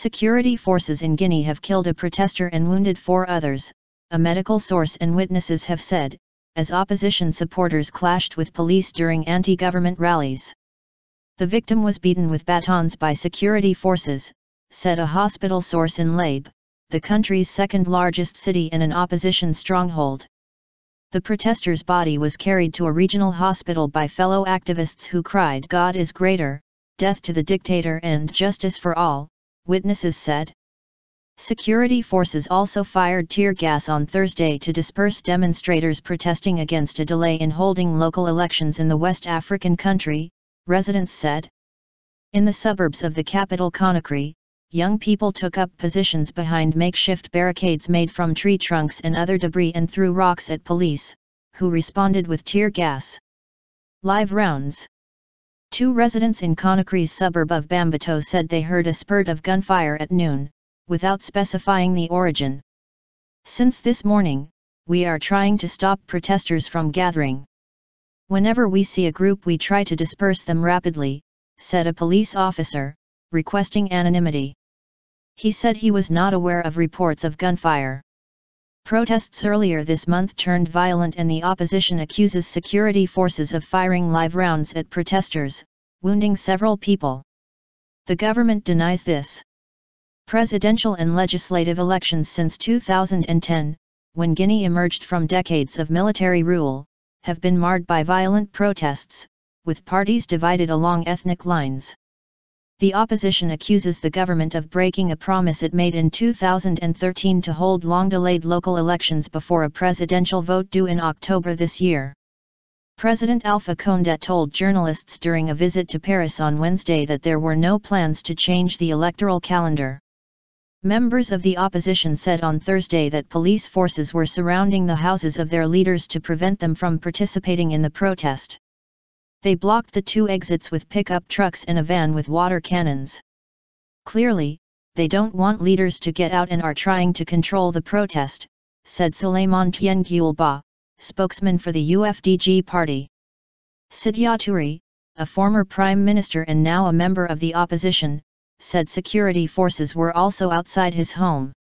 Security forces in Guinea have killed a protester and wounded 4 others, a medical source and witnesses have said, as opposition supporters clashed with police during anti-government rallies. The victim was beaten with batons by security forces, said a hospital source in Labe, the country's second-largest city and an opposition stronghold. The protester's body was carried to a regional hospital by fellow activists who cried "God is greater, death to the dictator and justice for all," witnesses said. Security forces also fired tear gas on Thursday to disperse demonstrators protesting against a delay in holding local elections in the West African country, residents said. In the suburbs of the capital Conakry, young people took up positions behind makeshift barricades made from tree trunks and other debris and threw rocks at police, who responded with tear gas. Live rounds. 2 residents in Conakry's suburb of Bambato said they heard a spurt of gunfire at noon, without specifying the origin. "Since this morning, we are trying to stop protesters from gathering. Whenever we see a group we try to disperse them rapidly," said a police officer, requesting anonymity. He said he was not aware of reports of gunfire. Protests earlier this month turned violent and the opposition accuses security forces of firing live rounds at protesters, wounding several people. The government denies this. Presidential and legislative elections since 2010, when Guinea emerged from decades of military rule, have been marred by violent protests, with parties divided along ethnic lines. The opposition accuses the government of breaking a promise it made in 2013 to hold long-delayed local elections before a presidential vote due in October this year. President Alpha Condé told journalists during a visit to Paris on Wednesday that there were no plans to change the electoral calendar. Members of the opposition said on Thursday that police forces were surrounding the houses of their leaders to prevent them from participating in the protest. They blocked the 2 exits with pickup trucks and a van with water cannons. "Clearly, they don't want leaders to get out and are trying to control the protest," said Souleymane Tiengoul Ba, spokesman for the UFDG party. Sidya Touré, a former prime minister and now a member of the opposition, said security forces were also outside his home.